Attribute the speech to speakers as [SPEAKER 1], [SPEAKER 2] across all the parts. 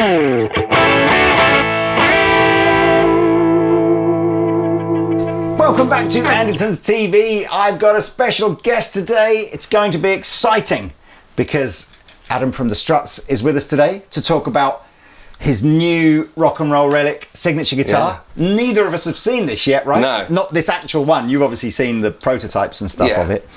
[SPEAKER 1] Welcome back to Andertons TV. I've got a special guest today. It's going to be exciting because Adam from the Struts is with us today to talk about his new rock and roll relic signature guitar. Yeah. Neither of us have seen this yet, right?
[SPEAKER 2] No.
[SPEAKER 1] Not this actual one. You've obviously seen the prototypes and stuff of it.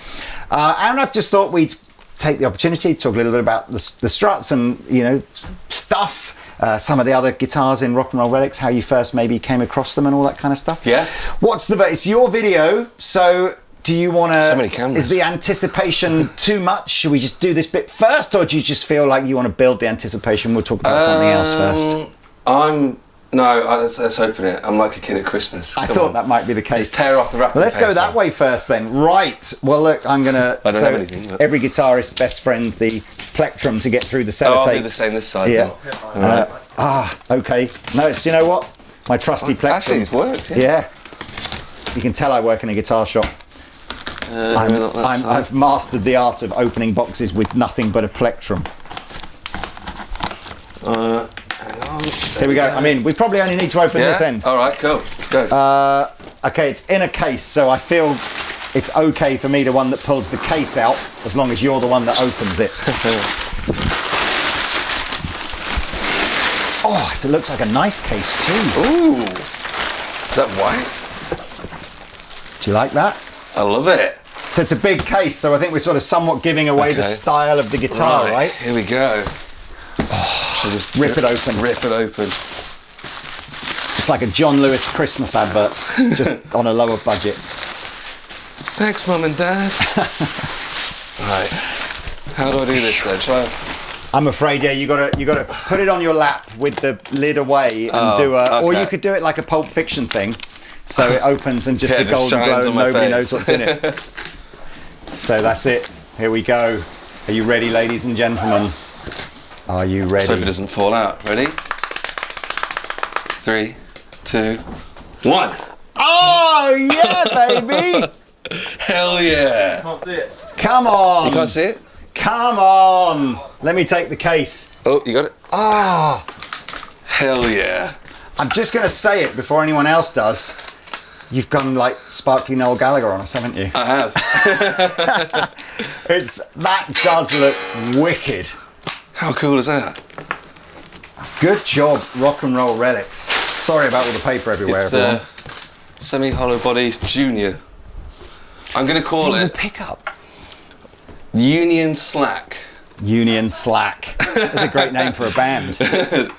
[SPEAKER 1] And I just thought we'd take the opportunity to talk a little bit about the Struts and, you know, stuff. Some of the other guitars in rock and roll relics, how you first maybe came across them and all that kind of stuff.
[SPEAKER 2] Yeah.
[SPEAKER 1] It's your video, so do you want to...
[SPEAKER 2] So many cameras.
[SPEAKER 1] Is the anticipation too much? Should we just do this bit first, or do you just feel like you want to build the anticipation? We'll talk about something else first.
[SPEAKER 2] Let's open it. I'm like a kid at Christmas.
[SPEAKER 1] I thought that might be the case.
[SPEAKER 2] Let's tear off the wrapping
[SPEAKER 1] Let's
[SPEAKER 2] paper.
[SPEAKER 1] go that way first then. Right. Well, look, I'm going to...
[SPEAKER 2] I don't have anything. But...
[SPEAKER 1] Every guitarist's best friend, the plectrum to get through the sellotape.
[SPEAKER 2] Oh, I'll do the same this side.
[SPEAKER 1] Yeah. Okay. No, you know what? My trusty plectrum.
[SPEAKER 2] Actually, it's worked.
[SPEAKER 1] Yeah. You can tell I work in a guitar shop. I've mastered the art of opening boxes with nothing but a plectrum.
[SPEAKER 2] Hang on.
[SPEAKER 1] Here we go. I mean, we probably only need to open this end.
[SPEAKER 2] All right, cool. Let's go.
[SPEAKER 1] Okay, it's in a case, so I feel it's okay for me, the one that pulls the case out, as long as you're the one that opens it. Oh, so it looks like a nice case too.
[SPEAKER 2] Ooh. Is that white?
[SPEAKER 1] Do you like that?
[SPEAKER 2] I love it.
[SPEAKER 1] So it's a big case, so I think we're sort of somewhat giving away the style of the guitar, right?
[SPEAKER 2] Here we go.
[SPEAKER 1] Oh, just rip it open.
[SPEAKER 2] Rip it open.
[SPEAKER 1] It's like a John Lewis Christmas advert, just on a lower budget.
[SPEAKER 2] Thanks, Mum and Dad. Right. How do I do this then? Shall I...
[SPEAKER 1] I'm afraid, yeah, you gotta put it on your lap with the lid away and or you could do it like a Pulp Fiction thing, so it opens and just the golden glow and nobody knows what's in it. So that's it. Here we go. Are you ready, ladies and gentlemen? Are you ready?
[SPEAKER 2] Let's hope it doesn't fall out. Ready? 3, 2, 1.
[SPEAKER 1] Oh yeah, baby!
[SPEAKER 2] Hell yeah!
[SPEAKER 3] Can't see it.
[SPEAKER 1] Come on!
[SPEAKER 2] You can't see it?
[SPEAKER 1] Come on! Let me take the case.
[SPEAKER 2] Oh, you got it?
[SPEAKER 1] Ah! Hell
[SPEAKER 2] yeah.
[SPEAKER 1] I'm just going to say it before anyone else does. You've gone like Sparkly Noel Gallagher on us, haven't you?
[SPEAKER 2] I have.
[SPEAKER 1] That does look wicked.
[SPEAKER 2] How cool is that?
[SPEAKER 1] Good job, Rock and Roll Relics. Sorry about all the paper everywhere, everyone.
[SPEAKER 2] Semi-hollow body junior. I'm going to call
[SPEAKER 1] Single
[SPEAKER 2] it
[SPEAKER 1] pickup.
[SPEAKER 2] Union Slack.
[SPEAKER 1] Union Slack. That's a great name for a band.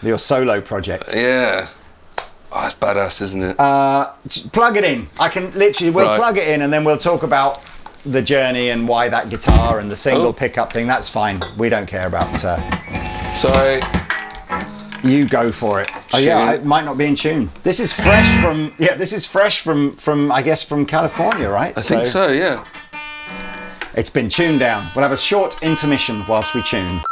[SPEAKER 1] Your solo project.
[SPEAKER 2] Yeah. Oh, that's badass, isn't it?
[SPEAKER 1] Plug it in. We'll plug it in and then we'll talk about the journey and why that guitar and the single pickup thing. That's fine. We don't care about...
[SPEAKER 2] Sorry.
[SPEAKER 1] You go for it. Oh yeah, it might not be in tune. This is fresh from... Yeah, this is fresh from I guess, from California, right?
[SPEAKER 2] I think so, yeah.
[SPEAKER 1] It's been tuned down. We'll have a short intermission whilst we tune.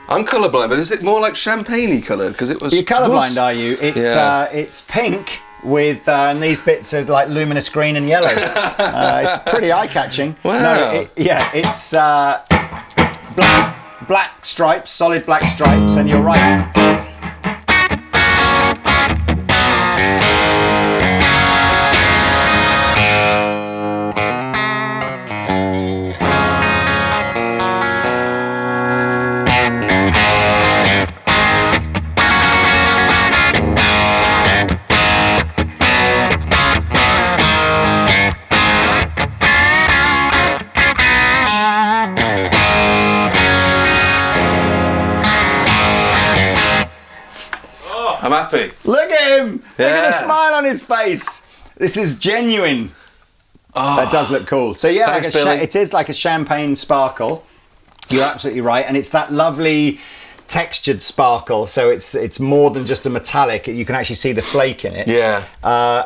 [SPEAKER 2] I'm colourblind, but is it more like champagne-y coloured? Because it was...
[SPEAKER 1] You're colourblind, are you? It's pink with and these bits are like luminous green and yellow. It's pretty eye-catching.
[SPEAKER 2] Wow.
[SPEAKER 1] No, it's black stripes, solid black stripes, and you're right.
[SPEAKER 2] I'm happy.
[SPEAKER 1] Look at him! Look at the smile on his face. This is genuine. Oh, that does look cool. So yeah,
[SPEAKER 2] thanks,
[SPEAKER 1] it is like a champagne sparkle. You're absolutely right, and it's that lovely textured sparkle. So it's more than just a metallic. You can actually see the flake in it.
[SPEAKER 2] Yeah.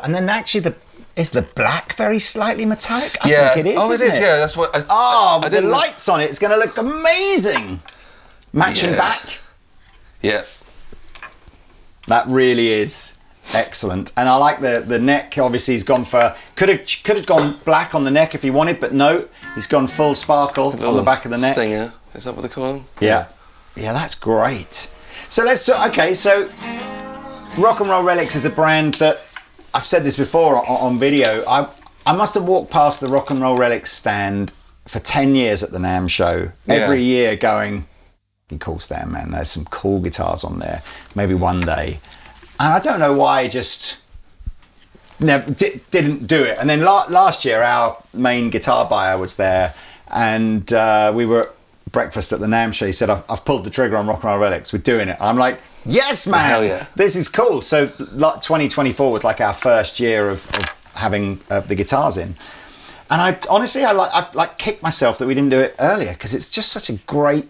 [SPEAKER 1] And then actually is the black very slightly metallic? I think it is.
[SPEAKER 2] Oh, it is. Yeah, that's what.
[SPEAKER 1] With the lights on it, it's going to look amazing. Matching back.
[SPEAKER 2] Yeah.
[SPEAKER 1] That really is excellent, and I like the neck. Obviously, he's gone for could have gone black on the neck if he wanted, but no, he's gone full sparkle on the back of the neck.
[SPEAKER 2] Stinger, is that what they call them?
[SPEAKER 1] Yeah, that's great. So let's talk. Okay, so Rock and Roll Relics is a brand that I've said this before on video. I must have walked past the Rock and Roll Relics stand for 10 years at the NAMM show. Every year going, cool stand, man. There's some cool guitars on there. Maybe one day. And I don't know why I just never didn't do it. And then last year, our main guitar buyer was there, and we were at breakfast at the NAMM show. He said, I've pulled the trigger on Rock and Roll Relics. We're doing it. I'm like, yes, man.
[SPEAKER 2] Hell yeah.
[SPEAKER 1] This is cool. So 2024 was like our first year of having the guitars in. And I kicked myself that we didn't do it earlier, because it's just such a great...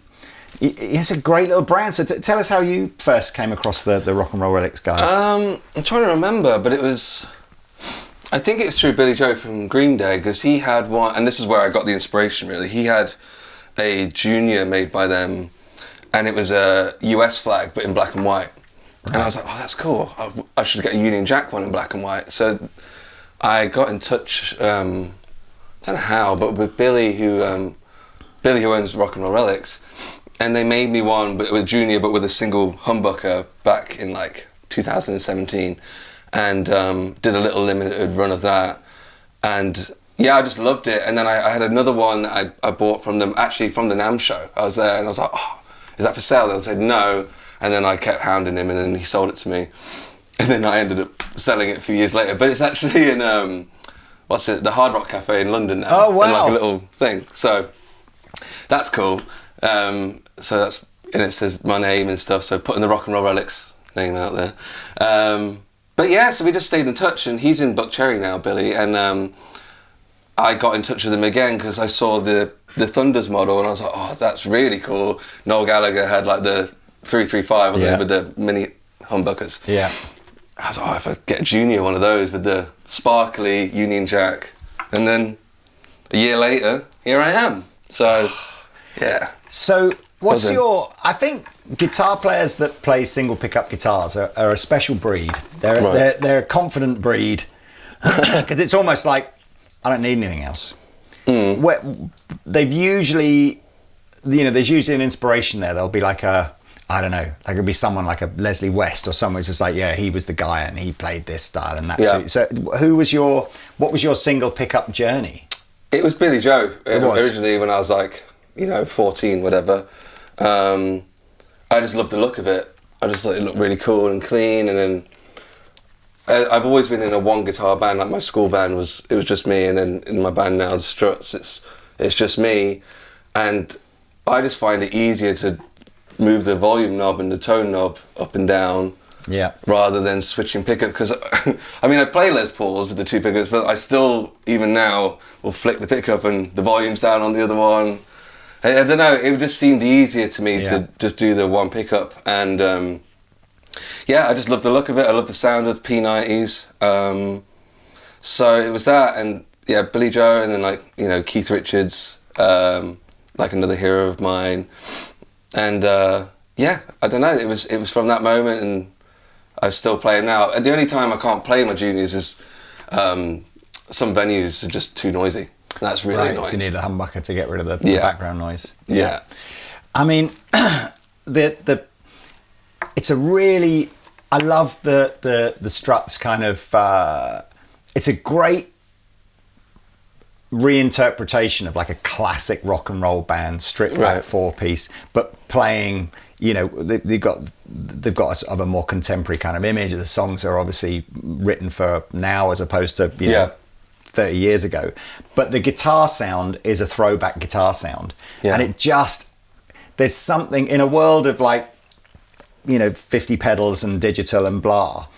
[SPEAKER 1] It's a great little brand. So tell us how you first came across the Rock and Roll Relics guys.
[SPEAKER 2] I'm trying to remember, but I think it was through Billy Joe from Green Day, because he had one, and this is where I got the inspiration really. He had a Junior made by them, and it was a US flag, but in black and white. Right. And I was like, oh, that's cool. I should get a Union Jack one in black and white. So I got in touch, I don't know how, but with Billy, who owns Rock and Roll Relics. And they made me one, but with Junior, but with a single humbucker back in like 2017, and did a little limited run of that. And yeah, I just loved it. And then I had another one that I bought from them, actually from the NAMM show. I was there and I was like, oh, is that for sale? And I said no. And then I kept hounding him, and then he sold it to me. And then I ended up selling it a few years later. But it's actually in, the Hard Rock Cafe in London now.
[SPEAKER 1] Oh, wow.
[SPEAKER 2] In like a little thing. So that's cool. So that's, and it says my name and stuff, so putting the Rock and Roll Relics name out there. But yeah, so we just stayed in touch, and he's in Buckcherry now, Billy, and I got in touch with him again because I saw the Thunders model, and I was like, oh, that's really cool. Noel Gallagher had like the 335, wasn't it, with the mini humbuckers. Yeah. I was like, oh, if I get a Junior one of those with the sparkly Union Jack, and then a year later, here I am. So, yeah.
[SPEAKER 1] So, what's I think guitar players that play single pickup guitars are a special breed. They're a confident breed, because it's almost like, I don't need anything else. Where they've usually, there's usually an inspiration there. There'll be like I don't know, like it'll be someone like a Leslie West or someone who's just like, yeah, he was the guy and he played this style and that's so what was your single pickup journey?
[SPEAKER 2] It was Billy Joe originally when I was like, 14, whatever. I just loved the look of it. I just thought it looked really cool and clean. And then I've always been in a one guitar band. Like my school band was just me, and then in my band now, the Struts, it's just me. And I just find it easier to move the volume knob and the tone knob up and down, rather than switching pickup. Because I mean, I play Les Pauls with the two pickups, but I still, even now, will flick the pickup and the volume's down on the other one. I don't know, it just seemed easier to me to just do the one pickup. And I just love the look of it. I love the sound of P90s. So it was that, and Billy Joe, and then Keith Richards, like another hero of mine. And I don't know, it was from that moment, and I still play it now. And the only time I can't play my Juniors is some venues are just too noisy. That's really annoying.
[SPEAKER 1] So you need a humbucker to get rid of the background noise.
[SPEAKER 2] Yeah.
[SPEAKER 1] I mean, it's a really, I love the Struts kind of, it's a great reinterpretation of like a classic rock and roll band, stripped back 4-piece, but playing, they've got a sort of a more contemporary kind of image. The songs are obviously written for now as opposed to 30 years ago, but the guitar sound is a throwback guitar sound, and it just, there's something in a world of 50 pedals and digital and blah,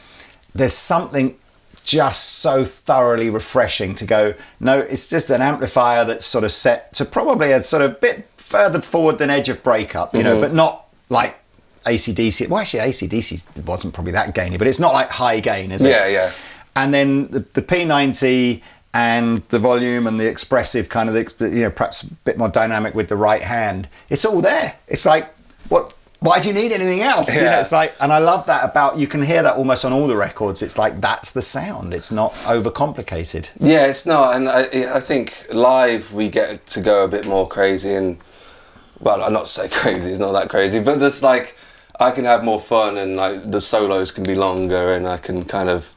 [SPEAKER 1] there's something just so thoroughly refreshing to go, no, it's just an amplifier that's sort of set to probably a sort of bit further forward than edge of breakup, but not like AC/DC. Well, actually, AC/DC wasn't probably that gainy, but it's not like high gain, is it?
[SPEAKER 2] Yeah.
[SPEAKER 1] And then the P90 and the volume and the expressive kind of, perhaps a bit more dynamic with the right hand. It's all there. It's like, what? Why do you need anything else?
[SPEAKER 2] Yeah.
[SPEAKER 1] It's like, and I love that about, you can hear that almost on all the records. It's like, that's the sound. It's not overcomplicated.
[SPEAKER 2] Yeah, it's not. And I think live we get to go a bit more crazy, and, well, I'm not to say crazy, it's not that crazy, but there's like I can have more fun, and like the solos can be longer, and I can kind of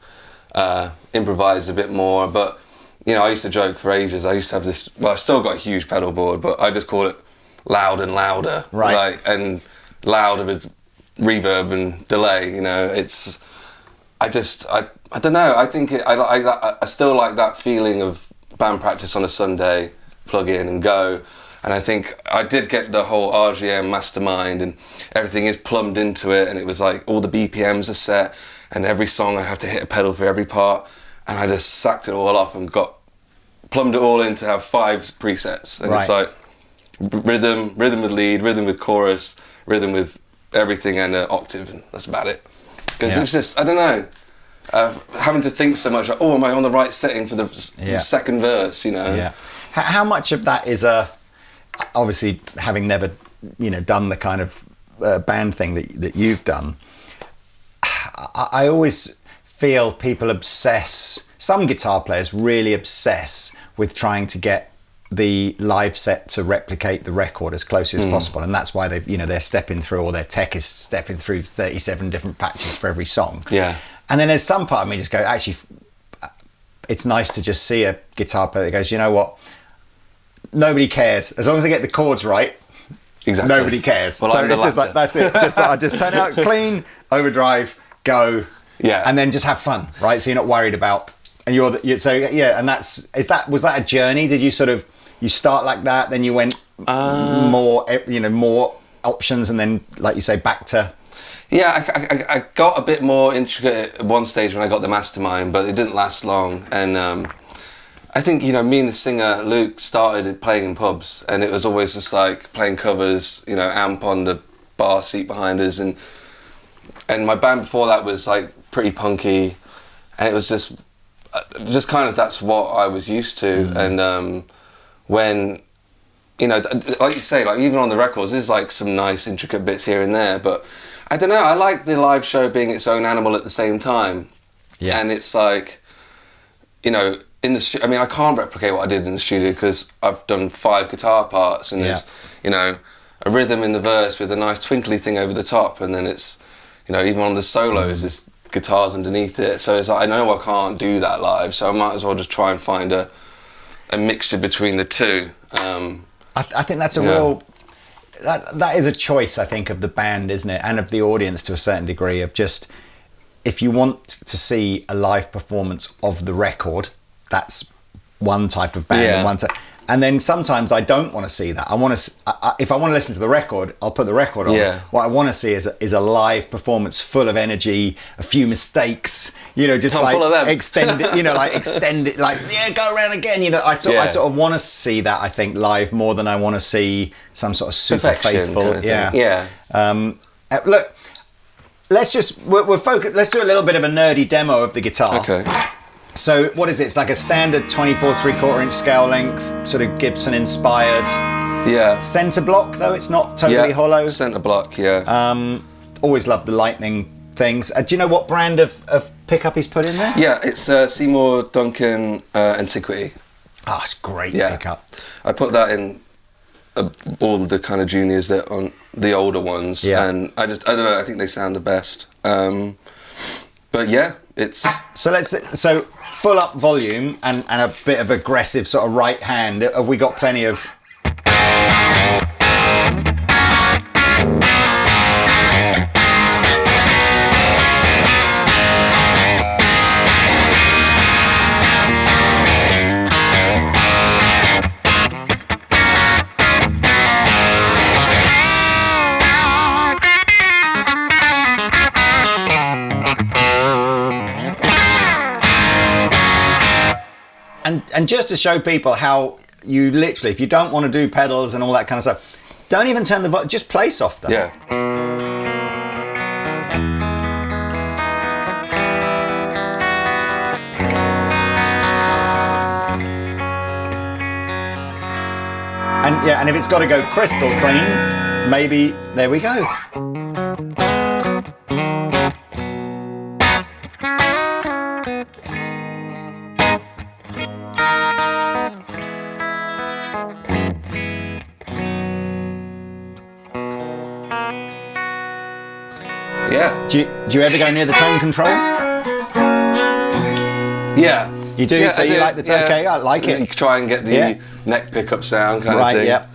[SPEAKER 2] improvise a bit more. But you know, I used to joke for ages. I used to have this. Well, I still got a huge pedal board, but I just call it loud and louder.
[SPEAKER 1] Right.
[SPEAKER 2] Like, and louder with reverb and delay. You know, it's. I don't know. I think I still like that feeling of band practice on a Sunday, plug in and go. And I think I did get the whole RGM mastermind, and everything is plumbed into it, and it was like all the BPMs are set, and every song I have to hit a pedal for every part, and I just sacked it all off and plumbed it all in to have 5 presets, and It's like rhythm with lead, rhythm with chorus, rhythm with everything, and an octave, and that's about it. Because It's just, I don't know, having to think so much, like, oh, am I on the right setting for the second verse, you know?
[SPEAKER 1] Yeah. How much of that is obviously having never, you know, done the kind of band thing that you've done, I always feel people obsess, some guitar players really obsess with trying to get the live set to replicate the record as closely as possible, and that's why they're stepping through, or their tech is stepping through 37 different patches for every song.
[SPEAKER 2] Yeah.
[SPEAKER 1] And then there's some part of me just go, actually, it's nice to just see a guitar player that goes, you know what, nobody cares as long as I get the chords right.
[SPEAKER 2] Exactly.
[SPEAKER 1] Nobody cares.
[SPEAKER 2] Well,
[SPEAKER 1] so it's just like, that's it. I just turn it out clean, overdrive, go, and then just have fun, right? So you're not worried about, and was that a journey? Did you sort of start like that, then you went more options, and then, like you say, back to.
[SPEAKER 2] Yeah, I got a bit more intricate at one stage when I got the mastermind, but it didn't last long, and. I think, you know, me and the singer Luke started playing in pubs, and it was always just like playing covers, you know, amp on the bar seat behind us, and my band before that was like pretty punky, and it was just kind of, that's what I was used to. And when, you know, like you say, like even on the records, there's like some nice intricate bits here and there, but I don't know, I like the live show being its own animal at the same time. Yeah. And it's like, you know, I can't replicate what I did in the studio because I've done 5 guitar parts, and there's, you know, a rhythm in the verse with a nice twinkly thing over the top, and then it's, you know, even on the solos, there's guitars underneath it. So it's like, I know I can't do that live, so I might as well just try and find a mixture between the two.
[SPEAKER 1] I think that's a real. That is a choice, I think, of the band, isn't it, and of the audience to a certain degree, of just, if you want to see a live performance of the record, that's one type of band, and then sometimes I don't want to see that. I want to, if I want to listen to the record, I'll put the record on. Yeah. What I want to see is a live performance full of energy, a few mistakes, you know, just like extend it, you know, like extend it, like go around again, you know. I sort of want to see that, I think, live more than I want to see some sort of super
[SPEAKER 2] perfection
[SPEAKER 1] faithful.
[SPEAKER 2] Kind of
[SPEAKER 1] Look, we're focused. Let's do a little bit of a nerdy demo of the guitar.
[SPEAKER 2] Okay.
[SPEAKER 1] So what is it? It's like a standard 24 3/4 inch scale length, sort of Gibson inspired.
[SPEAKER 2] Yeah.
[SPEAKER 1] Centre block though, it's not totally hollow.
[SPEAKER 2] Centre block, yeah.
[SPEAKER 1] Always loved the lightning things. Do you know what brand of pickup he's put in there?
[SPEAKER 2] Yeah, it's Seymour Duncan Antiquity.
[SPEAKER 1] Oh, it's great pickup.
[SPEAKER 2] I put that in all the kind of juniors that on the older ones, and I don't know, I think they sound the best. But yeah, it's
[SPEAKER 1] so full up volume and a bit of aggressive sort of right hand. Have we got plenty of? And just to show people how you literally, if you don't want to do pedals and all that kind of stuff, don't even turn the volume, just play softer.
[SPEAKER 2] Yeah.
[SPEAKER 1] And if it's got to go crystal clean, maybe there we go.
[SPEAKER 2] Yeah.
[SPEAKER 1] Do you ever go near the tone control?
[SPEAKER 2] Yeah.
[SPEAKER 1] You do?
[SPEAKER 2] Yeah,
[SPEAKER 1] so you like the tone? Okay, I like it.
[SPEAKER 2] You try and get the neck pickup sound kind of thing.
[SPEAKER 1] Right, yeah.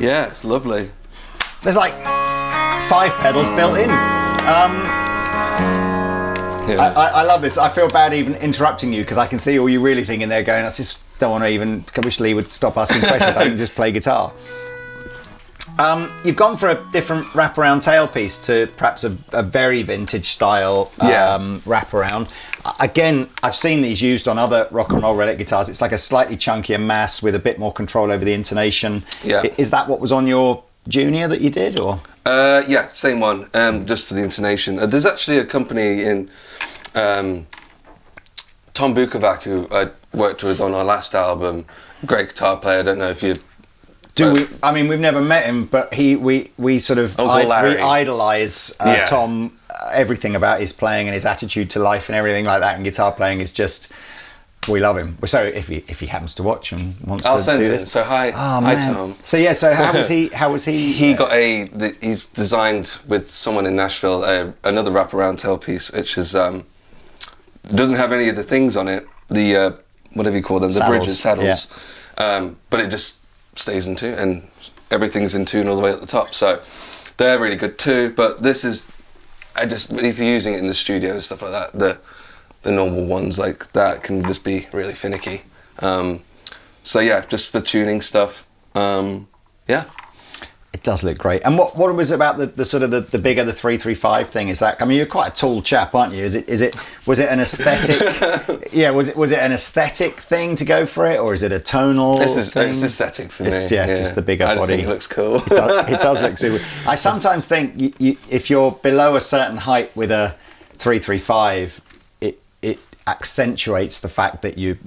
[SPEAKER 2] Yeah, it's lovely.
[SPEAKER 1] There's like 5 pedals built in. I love this. I feel bad even interrupting you because I can see all you really thinking there going, I just don't want to even, I wish Lee would stop asking questions. I can just play guitar. You've gone for a different wraparound tailpiece to perhaps a very vintage style wraparound. Again, I've seen these used on other rock and roll relic guitars. It's like a slightly chunkier mass with a bit more control over the intonation.
[SPEAKER 2] Yeah.
[SPEAKER 1] Is that what was on your Junior that you did, or?
[SPEAKER 2] Yeah, same one, just for the intonation. There's actually a company in Tom Bukovac, who I worked with on our last album. Great guitar player. I don't know if you...
[SPEAKER 1] I mean, we've never met him, but we sort of we idolise Tom. Everything about his playing and his attitude to life and everything like that, and guitar playing is just, we love him. So if he happens to watch and wants to
[SPEAKER 2] send
[SPEAKER 1] do
[SPEAKER 2] it.
[SPEAKER 1] this,
[SPEAKER 2] So hi Tom.
[SPEAKER 1] So yeah, so how was he?
[SPEAKER 2] He got he's designed with someone in Nashville another wraparound tailpiece, which is doesn't have any of the things on it. The whatever you call them, the bridges, saddles. Yeah. But it just stays in tune, and everything's in tune all the way at the top. So they're really good too. But this is, if you're using it in the studio and stuff like that, the normal ones like that can just be really finicky. So yeah, just for tuning stuff. Yeah.
[SPEAKER 1] It does look great. And what was it about the sort of the bigger, the 335 thing? Is that, I mean, you're quite a tall chap, aren't you? Was it an aesthetic? Yeah, was it an aesthetic thing to go for it, or is it a tonal thing?
[SPEAKER 2] It's aesthetic for me.
[SPEAKER 1] Yeah, just the bigger body.
[SPEAKER 2] I just think it looks cool.
[SPEAKER 1] It does look super. I sometimes think if you're below a certain height with a 335, it accentuates the fact that you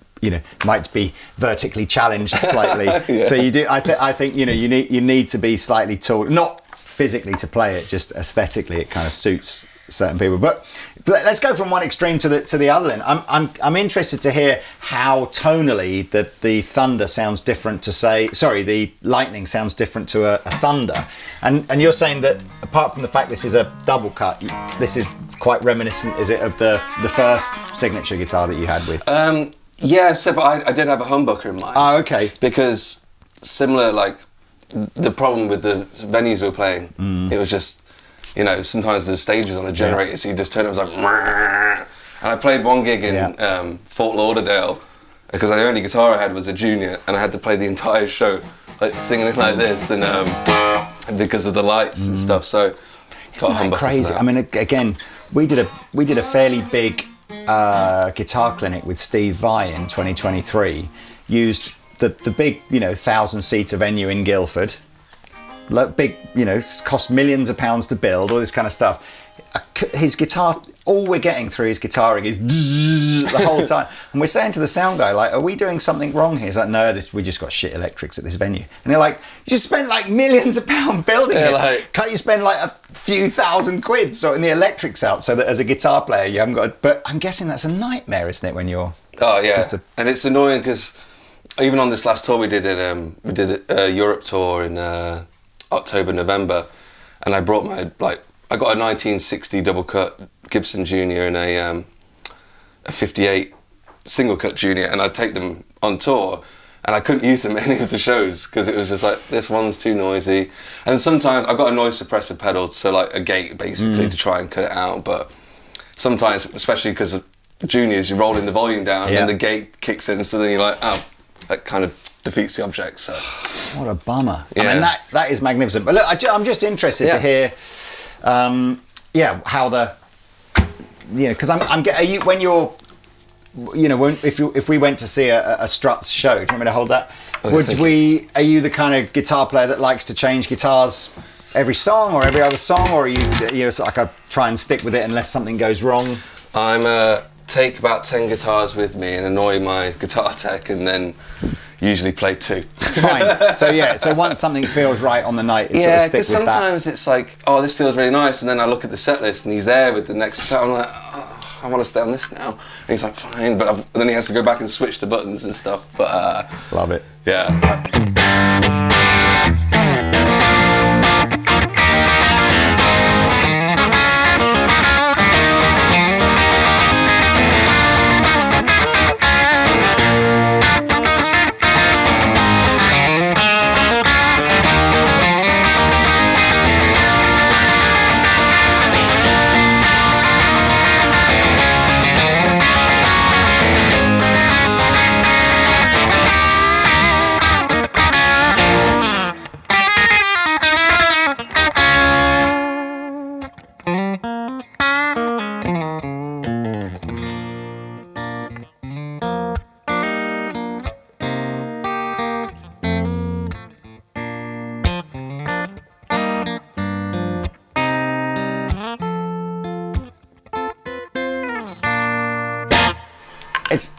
[SPEAKER 1] might be vertically challenged slightly. Yeah. So you do. I think you need to be slightly tall, not physically to play it, just aesthetically. It kind of suits certain people. But let's go from one extreme to the other. Then I'm interested to hear how tonally the Thunder sounds different to the Lightning sounds different to a Thunder. And you're saying that apart from the fact this is a double cut, this is quite reminiscent, is it, of the first signature guitar that you had with?
[SPEAKER 2] Yeah, except I did have a humbucker in mind.
[SPEAKER 1] Oh, okay.
[SPEAKER 2] Because similar, like, the problem with the venues we were playing, it was just, sometimes the stage was on a generator, so you just turn it, it was like, and I played one gig in Fort Lauderdale, because the only guitar I had was a Junior, and I had to play the entire show, like, singing it like this, and because of the lights and stuff, so...
[SPEAKER 1] Isn't that crazy? I mean, again, we did a fairly big... guitar clinic with Steve Vai in 2023, used the big 1,000-seater venue in Guildford, big, cost millions of pounds to build, all this kind of stuff. His guitar, all we're getting through his guitaring is the whole time, and we're saying to the sound guy, like, are we doing something wrong here? He's like, no, we just got shit electrics at this venue. And they're like, you just spent like millions of pounds building it. Can't you spend like a few £1,000 sorting the electrics out so that as a guitar player you haven't got? But I'm guessing that's a nightmare, isn't it, when you're?
[SPEAKER 2] Oh yeah, and it's annoying because even on this last tour we did a Europe tour in October, November, and I brought I got a 1960 double cut Gibson Junior and a 58 single cut Junior, and I'd take them on tour, and I couldn't use them at any of the shows because it was just like, this one's too noisy. And sometimes I've got a noise suppressor pedal, so like a gate basically to try and cut it out, but sometimes, especially because of Juniors, you're rolling the volume down and then the gate kicks in, so then you're like, oh, that kind of defeats the object. So
[SPEAKER 1] what a bummer. Yeah. I mean, that is magnificent. But look, I'm just interested to hear how because when you're if we went to see a Struts show, do you want me to hold that? Are you the kind of guitar player that likes to change guitars every song or every other song, or are you sort of like try and stick with it unless something goes wrong?
[SPEAKER 2] I'm take about 10 guitars with me and annoy my guitar tech, and then usually play 2.
[SPEAKER 1] Fine. So once something feels right on the night, it's sort of stick with that.
[SPEAKER 2] Yeah, because sometimes it's like, oh, this feels really nice, and then I look at the set list and he's there with the next guitar. I'm like, oh, I want to stay on this now, and he's like, fine, but then he has to go back and switch the buttons and stuff. But
[SPEAKER 1] love it.
[SPEAKER 2] Yeah.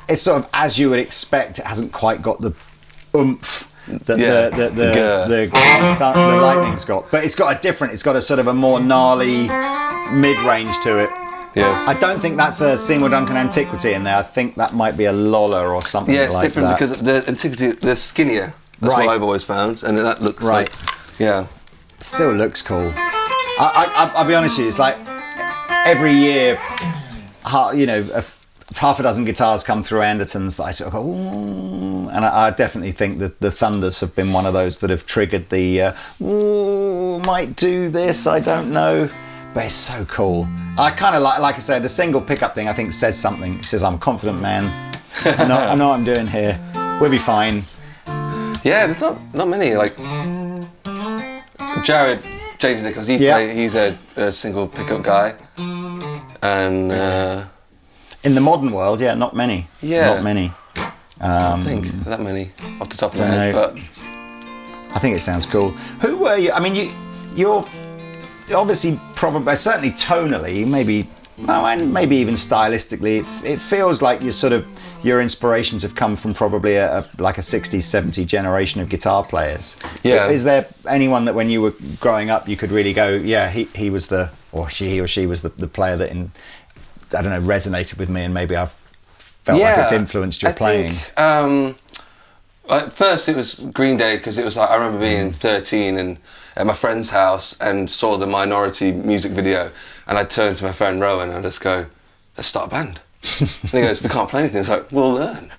[SPEAKER 1] It's sort of as you would expect. It hasn't quite got the oomph that the Lightning's got, but it's got a sort of a more gnarly mid-range to it.
[SPEAKER 2] Yeah.
[SPEAKER 1] I don't think that's a Seymour Duncan Antiquity in there. I think that might be a Lola or something.
[SPEAKER 2] Yeah, it's
[SPEAKER 1] like
[SPEAKER 2] different
[SPEAKER 1] that.
[SPEAKER 2] because the Antiquity, they're skinnier. That's
[SPEAKER 1] right.
[SPEAKER 2] what I've always found, and that looks
[SPEAKER 1] right.
[SPEAKER 2] like, yeah.
[SPEAKER 1] It still looks cool. I'll be honest with you. It's like every year, half a dozen guitars come through Andertons that I sort of go, ooh, and I definitely think that the Thunders have been one of those that have triggered the, ooh, might do this, I don't know, but it's so cool. I kind of like I said, the single pickup thing I think says something. It says, I'm a confident man, I know what I'm doing here, we'll be fine.
[SPEAKER 2] Yeah, there's not many, like, James Nichols, he's a single pickup guy, and
[SPEAKER 1] in the modern world, not many.
[SPEAKER 2] Yeah.
[SPEAKER 1] Not many.
[SPEAKER 2] I don't think that many off the top of my head, but
[SPEAKER 1] I think it sounds cool. Who were you? I mean, you're obviously probably, certainly tonally, maybe even stylistically, it feels like your inspirations have come from probably like a 60s, 70s generation of guitar players.
[SPEAKER 2] Yeah.
[SPEAKER 1] Is there anyone that when you were growing up you could really go, yeah, he was he or she was the player that I don't know, resonated with me, and maybe I've felt like it's influenced your playing?
[SPEAKER 2] At first it was Green Day, because it was like, I remember being 13 and at my friend's house and saw the Minority music video, and I turned to my friend Rowan and I just go, let's start a band. And he goes, we can't play anything. It's like, we'll learn.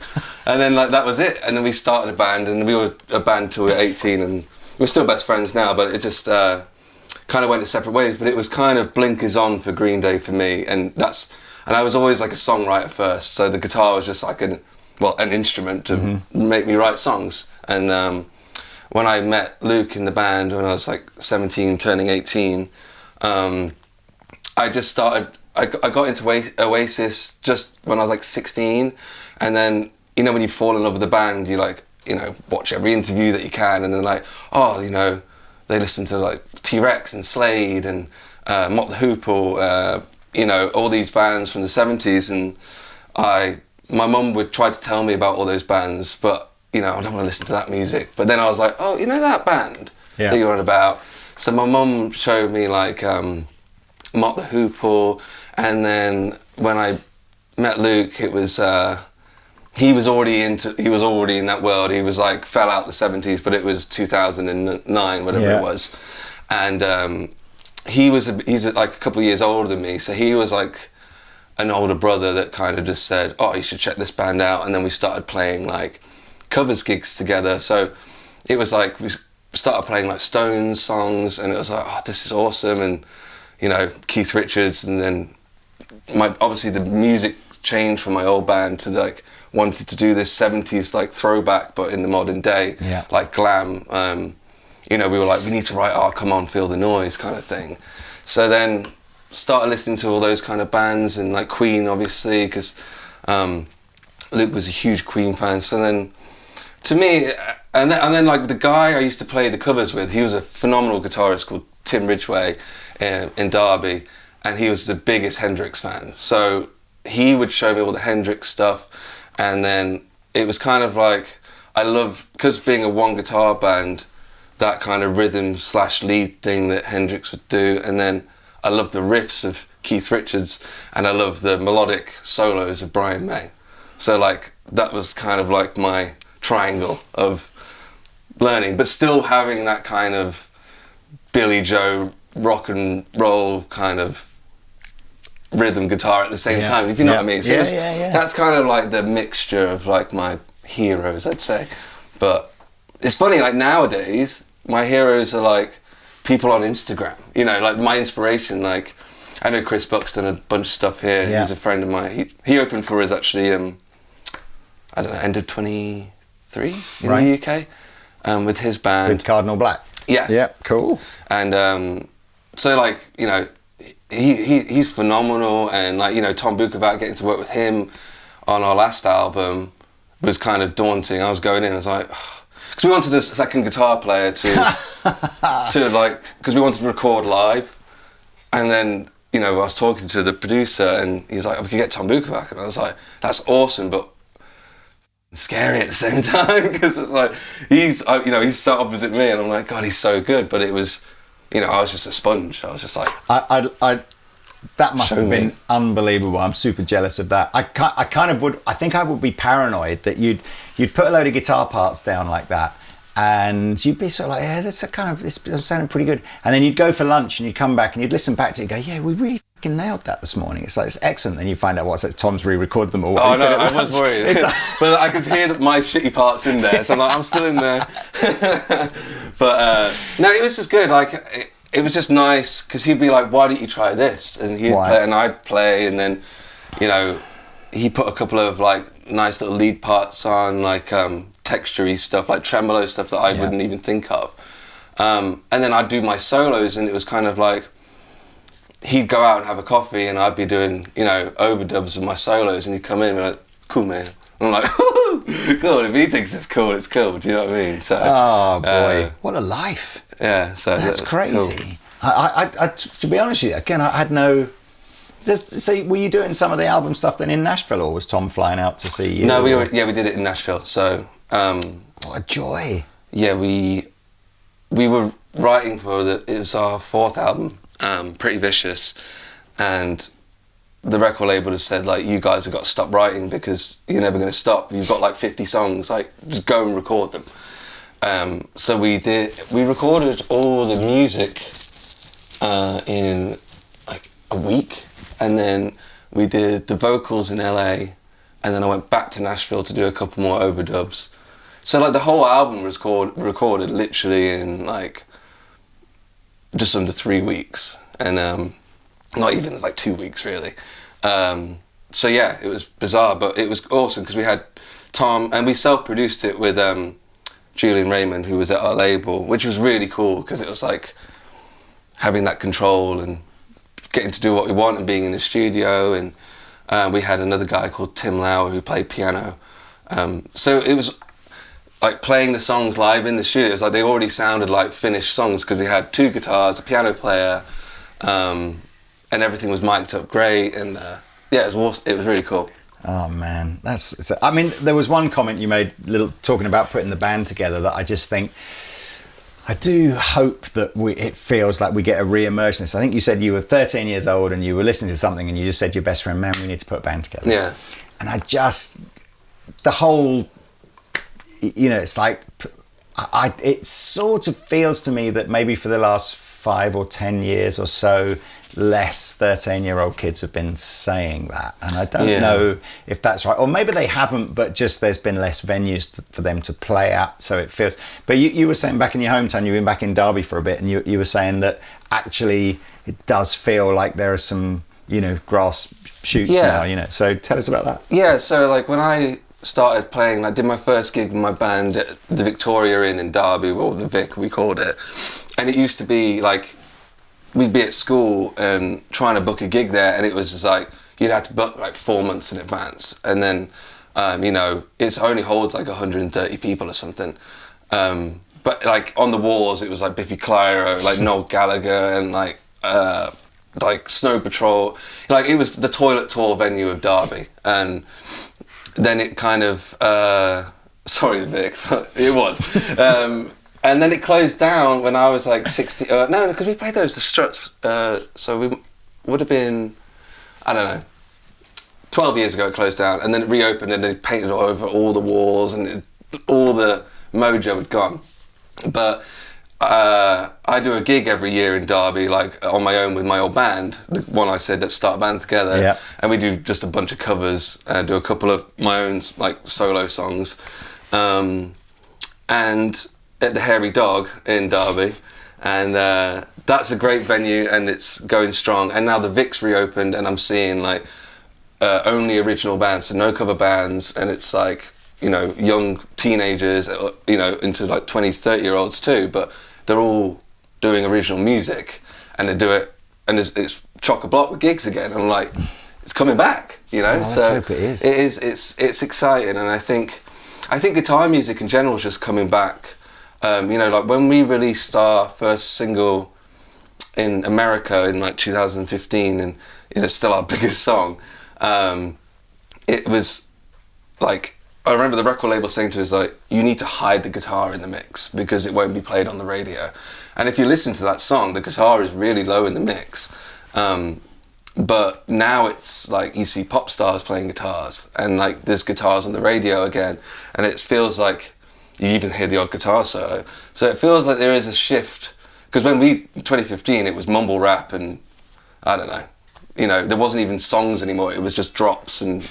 [SPEAKER 2] And then that was it, and then we started a band, and we were a band till we were 18, and we're still best friends now, but it just kind of went in separate ways. But it was kind of blinkers on for Green Day for me, and I was always like a songwriter first, so the guitar was just like an instrument to make me write songs. And when I met Luke in the band when I was like 17, turning 18, I just started. I got into Oasis just when I was like 16, and then when you fall in love with the band, you watch every interview that you can, and then they listen to like T-Rex and Slade and Mott the Hoople, all these bands from the 70s, and my mum would try to tell me about all those bands, but I don't want to listen to that music. But then I was like, oh, that band that you're on about. So my mum showed me like Mott the Hoople, and then when I met Luke, it was he was already in that world. He was like fell out the 70s, but it was 2009, whatever it was, and he's like a couple of years older than me, so he was like an older brother that kind of just said, oh, you should check this band out, and then we started playing like covers gigs together. So it was like we started playing like Stones songs, and it was like, oh, this is awesome, and Keith Richards, and then obviously the music changed from my old band to like wanted to do this 70s like throwback but in the modern day, like glam. We were like, we need to write Come On Feel the Noise kind of thing. So then started listening to all those kind of bands, and like Queen obviously, because Luke was a huge Queen fan. So then to me, and then like the guy I used to play the covers with, he was a phenomenal guitarist called Tim Ridgway in Derby, and he was the biggest Hendrix fan. So he would show me all the Hendrix stuff, and then it was kind of like, I love, because being a one guitar band, that kind of rhythm / lead thing that Hendrix would do, and then I love the riffs of Keith Richards, and I love the melodic solos of Brian May. So like, that was kind of like my triangle of learning, but still having that kind of Billy Joe rock and roll kind of rhythm guitar at the same time, if you know what I mean. So that's kind of like the mixture of like my heroes, I'd say. But it's funny, like nowadays, my heroes are like people on Instagram, you know, like my inspiration. Like, I know Chris Buck's done a bunch of stuff here. He's a friend of mine. He opened for us actually, I don't know, end of 23 in the UK, with his band.
[SPEAKER 1] With Cardinal Black.
[SPEAKER 2] Yeah.
[SPEAKER 1] Yeah, cool.
[SPEAKER 2] And so like, you know, he's phenomenal, and like, you know, Tom Bukovac, getting to work with him on our last album was kind of daunting. I was going in, I was like, because we wanted a second guitar player to like, because we wanted to record live, and then, you know, I was talking to the producer, and he's like, we could get Tom Bukovac, and I was like, that's awesome, but scary at the same time, because it's like, he's sat opposite me, and I'm like, God, he's so good, but it was, you know, I was just a sponge. I was just like,
[SPEAKER 1] that must have been unbelievable. I'm super jealous of that. I think I would be paranoid that you'd put a load of guitar parts down like that, and you'd be sort of like, yeah, this sounding pretty good. And then you'd go for lunch and you'd come back and you'd listen back to it and go, yeah, we really fucking nailed that this morning. It's like, it's excellent. Then you find out Tom's re-recorded them all.
[SPEAKER 2] Oh no, I was worried. But I could hear my shitty parts in there, so I'm like, I'm still in there. But no, it was just good. Like, it was just nice, because he'd be like, why don't you try this? And he'd play and I'd play, and then, you know, he put a couple of like nice little lead parts on, like texture-y stuff, like tremolo stuff that I wouldn't even think of. And then I'd do my solos, and it was kind of like, he'd go out and have a coffee, and I'd be doing, you know, overdubs of my solos, and he'd come in and be like, cool, man. And I'm like, cool, if he thinks it's cool, it's cool. Do you know what I mean? So,
[SPEAKER 1] oh boy, what a life.
[SPEAKER 2] Yeah, so
[SPEAKER 1] that's crazy. Cool. I to be honest with you, again, I had no. So were you doing some of the album stuff then in Nashville, or was Tom flying out to see you?
[SPEAKER 2] No, we did it in Nashville. So
[SPEAKER 1] what a joy.
[SPEAKER 2] Yeah, we were writing for it was our 4th album, Pretty Vicious, and the record label has said, like, you guys have got to stop writing because you're never going to stop. You've got like 50 songs, like, just go and record them. So we recorded all the music in like a week, and then we did the vocals in LA, and then I went back to Nashville to do a couple more overdubs. So like the whole album was recorded literally in like just under 3 weeks, and not even, it was like 2 weeks really. So yeah, it was bizarre, but it was awesome because we had Tom, and we self-produced it with Julian Raymond, who was at our label, which was really cool because it was like having that control and getting to do what we want and being in the studio. And we had another guy called Tim Lauer who played piano. So it was like playing the songs live in the studio. It was like they already sounded like finished songs because we had 2 guitars, a piano player, and everything was mic'd up great. And yeah, it was really cool.
[SPEAKER 1] Oh man, I mean, there was one comment you made, talking about putting the band together, that I just think, I do hope that it feels like we get a re-emergence. I think you said you were 13 years old and you were listening to something and you just said to your best friend, man, we need to put a band together.
[SPEAKER 2] Yeah.
[SPEAKER 1] And the whole, you know, it's like, it sort of feels to me that maybe for the last 5 or 10 years or so, less 13-year-old kids have been saying that, and I don't know if that's right, or maybe they haven't, but just there's been less venues for them to play at, so it feels. But you were saying back in your hometown, you've been back in Derby for a bit, and you were saying that actually it does feel like there are some, you know, grass shoots now, you know. So tell us about that. Yeah,
[SPEAKER 2] so like when I started playing, I did my first gig with my band at the Victoria Inn in Derby, or the Vic we called it, and it used to be like, we'd be at school and trying to book a gig there, and it was just like, you'd have to book like 4 months in advance, and then, you know, it only holds like 130 people or something. but like on the walls it was like Biffy Clyro, like Noel Gallagher, and like Snow Patrol. Like it was the toilet tour venue of Derby, and then it kind of sorry Vic, but it was. And then it closed down when I was like 60. No, because we played those, the Struts. So we would have been, I don't know, 12 years ago it closed down, and then it reopened and they painted over all the walls, and all the mojo had gone. But I do a gig every year in Derby, like on my own with my old band, the one I said, let's start a band together.
[SPEAKER 1] Yeah.
[SPEAKER 2] And we do just a bunch of covers, do a couple of my own like solo songs. And at the Hairy Dog in Derby, and that's a great venue, and it's going strong. And now the Vic's reopened, and I'm seeing like only original bands, so no cover bands, and it's like, you know, young teenagers, you know, into like 20s, 30-year-olds too, but they're all doing original music, and they do it, and it's chock-a-block with gigs again. And I'm like, it's coming back, you know.
[SPEAKER 1] Let's hope it is.
[SPEAKER 2] It is. It's exciting, and I think guitar music in general is just coming back. You know, like when we released our first single in America in like 2015, and you know, still our biggest song, it was like, I remember the record label saying to us, like, you need to hide the guitar in the mix because it won't be played on the radio. And if you listen to that song, the guitar is really low in the mix. But now it's like you see pop stars playing guitars, and like there's guitars on the radio again, and it feels like you even hear the odd guitar solo. So it feels like there is a shift, because when in 2015, it was mumble rap, and I don't know, you know, there wasn't even songs anymore. It was just drops and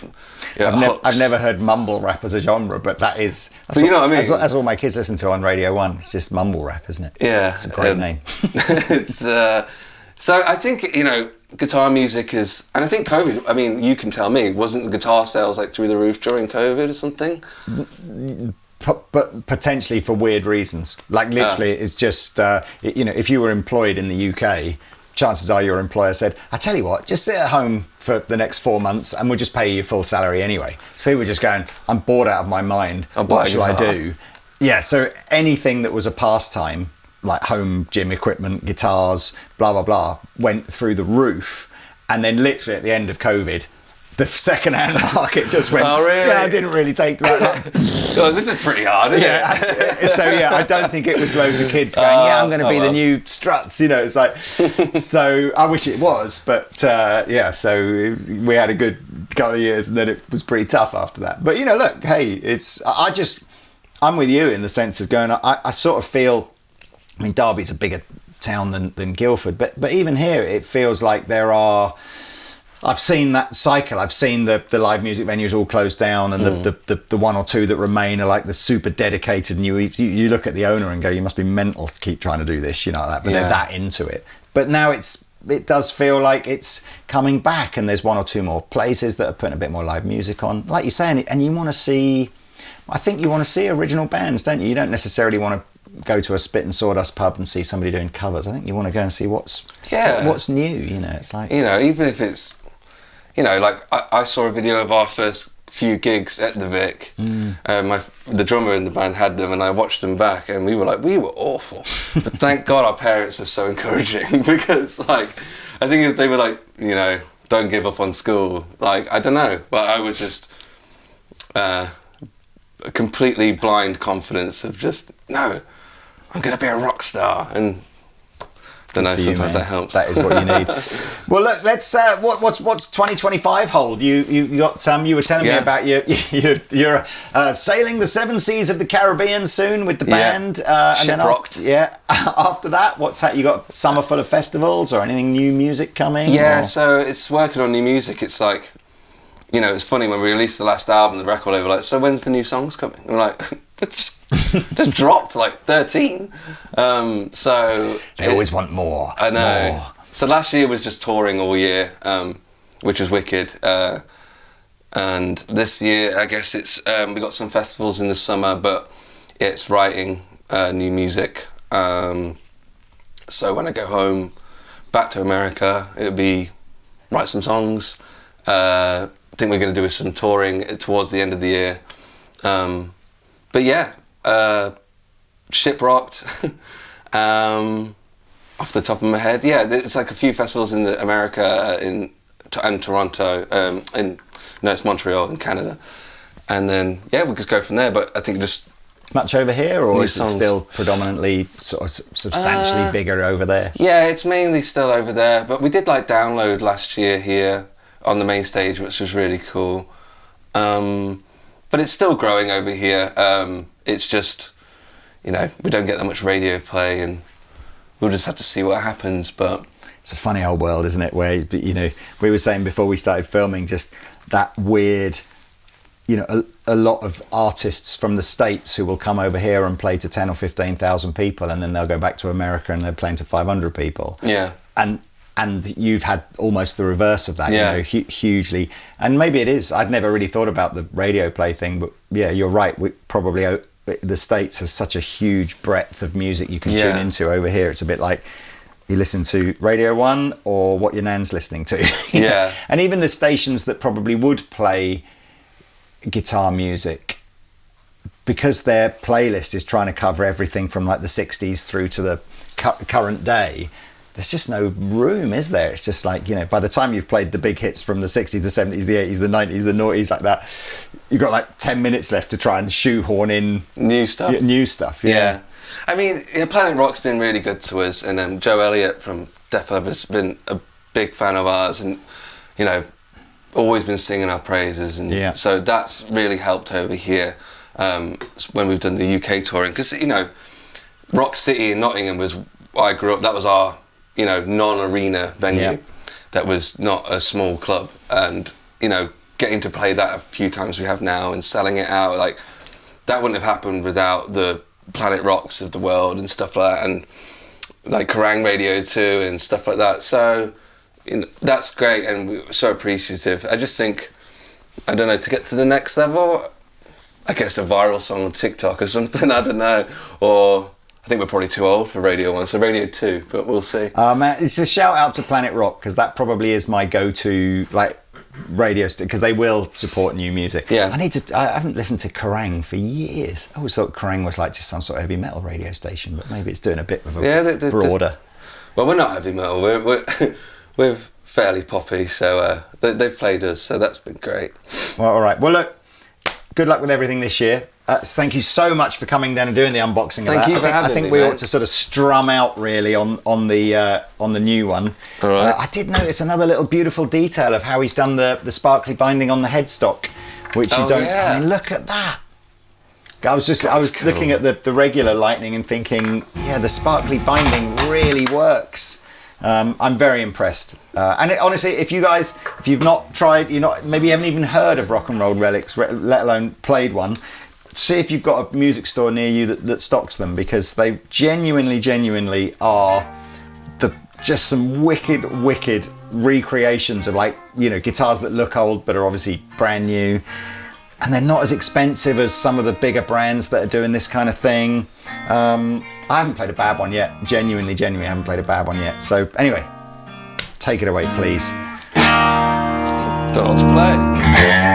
[SPEAKER 1] I've never heard mumble rap as a genre, but that's
[SPEAKER 2] you know what I mean?
[SPEAKER 1] That's all my kids listen to on Radio 1. It's just mumble rap, isn't it?
[SPEAKER 2] Yeah.
[SPEAKER 1] It's a great name.
[SPEAKER 2] It's so I think, you know, guitar music is, and I think COVID, I mean, you can tell me, wasn't guitar sales like through the roof during COVID or something?
[SPEAKER 1] But potentially for weird reasons. Like literally, it's just, you know, if you were employed in the UK, chances are your employer said, I tell you what, just sit at home for the next 4 months and we'll just pay you full salary anyway. So people were just going, I'm bored out of my mind. What shall I do? Yeah, so anything that was a pastime, like home gym equipment, guitars, blah, blah, blah, went through the roof. And then literally at the end of COVID, the second-hand market just went,
[SPEAKER 2] oh, really?
[SPEAKER 1] Yeah, I didn't really take to that.
[SPEAKER 2] Oh, this is pretty hard, isn't it?
[SPEAKER 1] So, yeah, I don't think it was loads of kids going, yeah, I'm going to be the new Struts, you know, it's like, so I wish it was, but yeah, so we had a good couple of years and then it was pretty tough after that. But, you know, look, hey, I'm with you in the sense of going, I sort of feel, I mean, Derby's a bigger town than Guildford, but even here it feels like there are, I've seen that cycle. I've seen the live music venues all closed down, and the one or two that remain are like the super dedicated. And you look at the owner and go, you must be mental to keep trying to do this, you know, that. But they're that into it. But now it does feel like it's coming back, and there's one or two more places that are putting a bit more live music on, like you're saying. And you want to see, I think you want to see original bands, don't you? You don't necessarily want to go to a Spit and Sawdust pub and see somebody doing covers. I think you want to go and see what's new. You know, it's like,
[SPEAKER 2] you know, even if it's, you know, like I saw a video of our first few gigs at the Vic. The drummer in the band had them, and I watched them back, and we were awful. But thank God our parents were so encouraging, because like, I think if they were like, you know, don't give up on school, like, I don't know, but I was just a completely blind confidence of just, no, I'm going to be a rock star. And I don't know, sometimes that helps.
[SPEAKER 1] That is what you need. Well, look, let's. What's 2025 hold? You got you were telling me about you're sailing the 7 seas of the Caribbean soon with the band. And then after that, what's that? You got summer full of festivals or anything new music coming?
[SPEAKER 2] Yeah, so it's working on new music. It's like, you know, it's funny when we released the last album, the record label were like, so when's the new songs coming? And we're like, it's just dropped like 13. So
[SPEAKER 1] they always want more.
[SPEAKER 2] I know.
[SPEAKER 1] More.
[SPEAKER 2] So last year was just touring all year, which was wicked. And this year, I guess it's we got some festivals in the summer, but it's writing new music. So when I go home, back to America, it'll be write some songs. I think we're going to do some touring towards the end of the year. But yeah, Shiprocked. Off the top of my head, yeah, there's like a few festivals in America and Toronto, it's Montreal in Canada, and then we could go from there. But I think just
[SPEAKER 1] much over here, or is it still predominantly sort of substantially bigger over there?
[SPEAKER 2] Yeah, it's mainly still over there. But we did like Download last year here on the main stage, which was really cool. But it's still growing over here. It's just, we don't get that much radio play, and we'll just have to see what happens. But
[SPEAKER 1] it's a funny old world, isn't it? Where, we were saying before we started filming, just that weird, a lot of artists from the States who will come over here and play to 10 or 15,000 people, and then they'll go back to America and they're playing to 500 people.
[SPEAKER 2] Yeah.
[SPEAKER 1] And you've had almost the reverse of that, hugely. And maybe it is. I'd never really thought about the radio play thing, but yeah, you're right. The States has such a huge breadth of music you can tune into. Over here, it's a bit like you listen to Radio 1 or what your nan's listening to.
[SPEAKER 2] Yeah.
[SPEAKER 1] And even the stations that probably would play guitar music, because their playlist is trying to cover everything from like the 60s through to the current day, there's just no room, is there? It's just like, by the time you've played the big hits from the 60s, the 70s, the 80s, the 90s, the noughties, like that, you've got like 10 minutes left to try and shoehorn in
[SPEAKER 2] new stuff.
[SPEAKER 1] Yeah.
[SPEAKER 2] I mean, Planet Rock's been really good to us, and Joe Elliott from Def Leppard has been a big fan of ours, and always been singing our praises, and so that's really helped over here when we've done the UK touring, because Rock City in Nottingham was I grew up. That was our non-arena venue. That was not a small club, and getting to play that a few times we have now and selling it out, like that wouldn't have happened without the Planet Rocks of the world and stuff like that, and like Kerrang Radio too and stuff like that. So that's great, and we're so appreciative. I just think, I don't know, to get to the next level, I guess a viral song on TikTok or something, I don't know, or I think we're probably too old for Radio 1, so Radio 2, but we'll see.
[SPEAKER 1] Man, it's a shout out to Planet Rock, because that probably is my go-to radio because they will support new music.
[SPEAKER 2] Yeah.
[SPEAKER 1] I haven't listened to Kerrang for years. I always thought Kerrang was like just some sort of heavy metal radio station, but maybe it's doing a bit of a broader.
[SPEAKER 2] Well, we're not heavy metal. We're fairly poppy, so they've played us, so that's been great.
[SPEAKER 1] Well, all right. Well, look, good luck with everything this year. Thank you so much for coming down and doing the unboxing.
[SPEAKER 2] Thank you for having me.
[SPEAKER 1] I think we ought to sort of strum out really on the new one.
[SPEAKER 2] All right.
[SPEAKER 1] I did notice another little beautiful detail of how he's done the sparkly binding on the headstock, which you don't.
[SPEAKER 2] Yeah.
[SPEAKER 1] I mean, look at that. I was looking at the regular Lightning and thinking, yeah, the sparkly binding really works. I'm very impressed. And honestly, if you've not tried, maybe you haven't even heard of Rock and Roll Relics, let alone played one, see if you've got a music store near you that stocks them, because they genuinely are just some wicked recreations of guitars that look old but are obviously brand new. And they're not as expensive as some of the bigger brands that are doing this kind of thing. I haven't played a bad one yet. Genuinely haven't played a bad one yet. So anyway, take it away, please.
[SPEAKER 2] Don't know what to play.